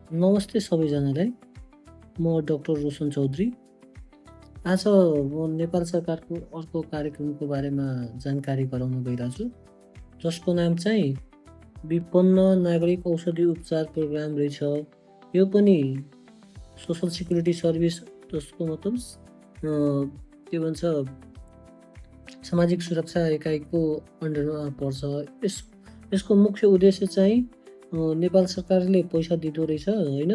नमस्ते सबैजनालाई। म डाक्टर रोशन चौधरी। आज म नेपाल सरकारको अर्को कार्यक्रमको बारेमा जानकारी गराउन गइरहेको छु, जसको नाम चाहिँ विपन्न नागरिक औषधि उपचार प्रोग्राम रहेछ। यो पनि सोसल सिक्युरिटी सर्भिस, जसको मतलब के भन्छ सामाजिक सुरक्षा एकाइको अन्डरमा पर्छ। यसको मुख्य उद्देश्य चाहिँ नेपाल सरकारले पैसा दिँदो रहेछ होइन।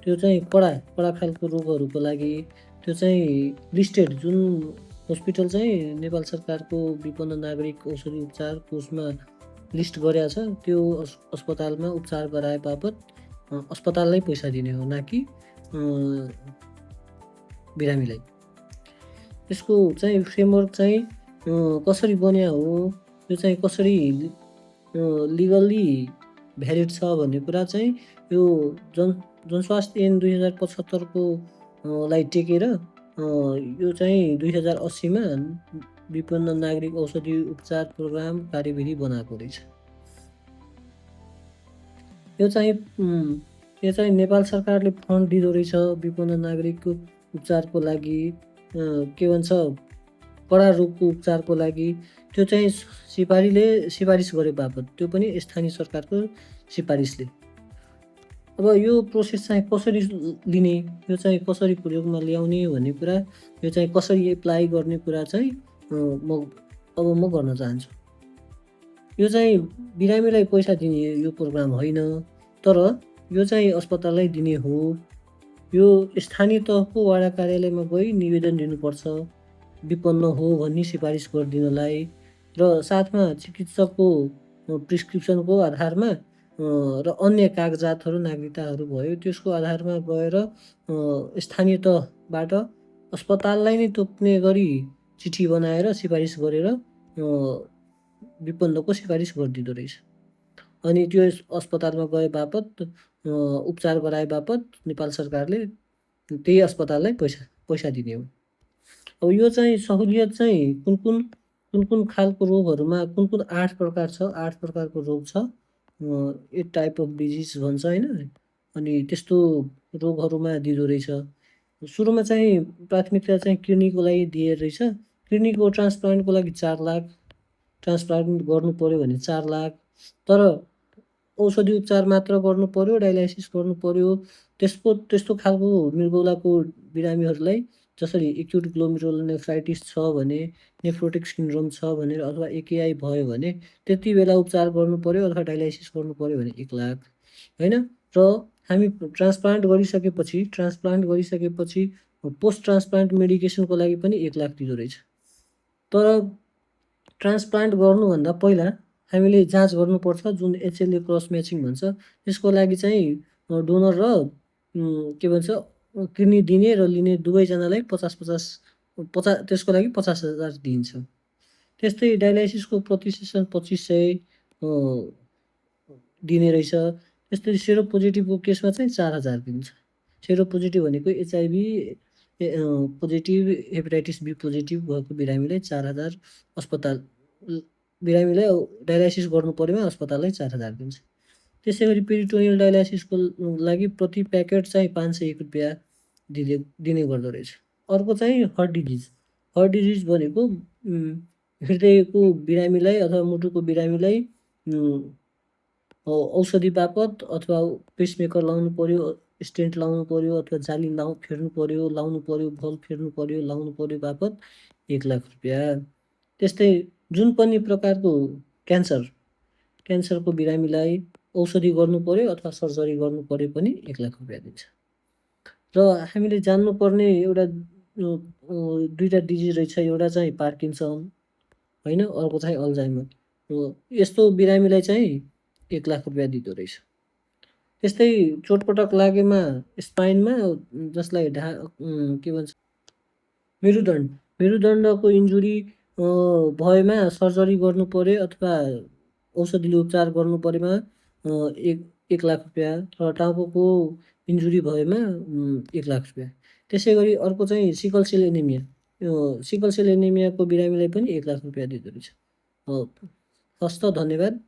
त्यो चाहिँ कडा खालको रोगहरूको लागि त्यो चाहिँ लिस्टेड जुन हस्पिटल चाहिँ नेपाल सरकारको विपन्न नागरिक औषधि उपचार कोषमा लिस्ट गरेको छ, त्यो अस्पतालमा उपचार गराए बापत अस्पताललाई पैसा दिने हो, न कि बिरामीलाई। यसको चाहिँ फ्रेमवर्क चाहिँ कसरी बन्या हो, यो चाहिँ कसरी लिगल्ली भ्यालिड छ भन्ने कुरा चाहिँ यो जनस्वास्थ्य ऐन 2075 को लाई टेकेर यो चाहिँ 2080 मा विपन्न नागरिक औषधि उपचार प्रोग्राम कार्यविधि बनाएको रहेछ। यो चाहिँ नेपाल सरकारले फन्ड दिँदो रहेछ विपन्न नागरिकको उपचारको लागि, के भन्छ कडा रोगको उपचारको लागि। त्यो चाहिँ सिफारिस गरे बापत, त्यो पनि स्थानीय सरकारको सिफारिसले। अब यो प्रोसेस चाहिँ कसरी लिने, यो चाहिँ कसरी प्रयोगमा ल्याउने भन्ने कुरा, यो चाहिँ कसरी एप्लाई गर्ने कुरा चाहिँ म गर्न चाहन्छु। यो चाहिँ बिरामीलाई पैसा दिने यो प्रोग्राम होइन, तर यो चाहिँ अस्पताललाई दिने हो। यो स्थानीय तहको वडा कार्यालयमा गई निवेदन दिनुपर्छ विपन्न हो भन्ने सिफारिस गरिदिनलाई, र साथमा चिकित्सकको प्रिस्क्रिप्सनको आधारमा र अन्य कागजातहरू नागरिकताहरू भयो, त्यसको आधारमा गएर स्थानीय तहबाट अस्पताललाई नै तोक्ने गरी चिठी बनाएर सिफारिस गरेर विपन्नको सिफारिस गरिदिँदो रहेछ। अनि त्यो अस्पतालमा गए बापत उपचार गराए बापत नेपाल सरकारले त्यही अस्पताललाई पैसा दिने हो। अब यो चाहिँ सहुलियत चाहिँ कुन खालको रोगहरूमा कुन 8 प्रकार छ, 8 प्रकारको रोग छ, 8 टाइप अफ डिजिज भन्छ होइन। अनि त्यस्तो रोगहरूमा दिँदो रहेछ। सुरुमा चाहिँ प्राथमिकता चाहिँ किडनीको लागि दिएर रहेछ। किडनीको ट्रान्सप्लान्टको लागि 4 लाख, ट्रान्सप्लान्ट गर्नु पर्यो भने 4 लाख। तर औषधि उपचार मात्र गर्नु पर्यो, डायलाइसिस गर्नु पर्यो, त्यस्तो खालको मृगौलाको बिरामीहरूलाई, जसरी एक्युट ग्लोमेरुलोनेफ्राइटिस छ भने, नेफ्रोटिक सिन्ड्रोम छ भने, अथवा एकेआई भयो भने त्यति बेला उपचार गर्नु पर्यो अथवा डायलाइसिस गर्नु पर्यो भने 1 लाख होइन। र हामी ट्रान्सप्लान्ट गरिसकेपछि पोस्ट ट्रान्सप्लान्ट मेडिकेसनको लागि पनि 1 लाख दिँदो रहेछ। तर ट्रान्सप्लान्ट गर्नुभन्दा पहिला हामीले जाँच गर्नुपर्छ, जुन HLA क्रस म्याचिङ भन्छ। त्यसको लागि चाहिँ डोनर र के भन्छ किडनी दिने र लिने दुवैजनालाई 50 त्यसको लागि 50,000 दिइन्छ। त्यस्तै डायलाइसिसको प्रतिसेसन 2500 दिने रहेछ। त्यस्तै सेरो पोजिटिभको केसमा चाहिँ 4000 दिन्छ। सेरो पोजिटिभ भनेको HIV positive, hepatitis B positive भएको बिरामीलाई 4000 अस्पताल, बिरामीलाई डायलाइसिस गर्नु परेमा अस्पताललाई 4000 दिन्छ। त्यसै गरी पेरिटोनियल डायलाइसिसको लागि प्रति प्याकेट चाहिँ 501 रुपियाँ दिने गर्दो रहेछ। अर्को चाहिँ हार्ट डिजिज भनेको हृदयको बिरामीलाई अथवा मुटुको बिरामीलाई औषधि बापत अथवा पेसमेकर लाउनु पर्यो, स्टेन्ट लाउनु पर्यो, अथवा जाली फेर्नु पर्यो, लाउनु पर्यो, भल फेर्नु पर्यो, लाउनु पर्यो बापत 1 लाख रुपियाँ। त्यस्तै जुन पनि प्रकारको क्यान्सरको बिरामीलाई औषधि गर्नु पर्यो अथवा सर्जरी गर्नु पर्यो पनि 1 लाख रुपियाँ दिन्छ। र हामीले जान्नुपर्ने एउटा 2टा डिजिज रहेछ, एउटा चाहिँ पार्किन्सन होइन, अर्को चाहिँ अल्जाइमर। यस्तो बिरामीलाई चाहिँ 1 लाख रुपियाँ दिँदो रहेछ। त्यस्तै चोटपटक लागेमा स्पाइनमा, जसलाई के भन्छ मेरुदण्डको इन्जुरी भएमा सर्जरी गर्नु पर्यो अथवा औषधिले उपचार गर्नु परेमा 1 लाख रुपियाँ, र टाउकोको इन्जुरी भएमा 1 लाख रुपियाँ। त्यसै गरी अर्को चाहिँ sickle cell anaemia, sickle cell एनिमियाको बिरामीलाई पनि 1 लाख रुपियाँ दिँदो रहेछ। हस्त, धन्यवाद।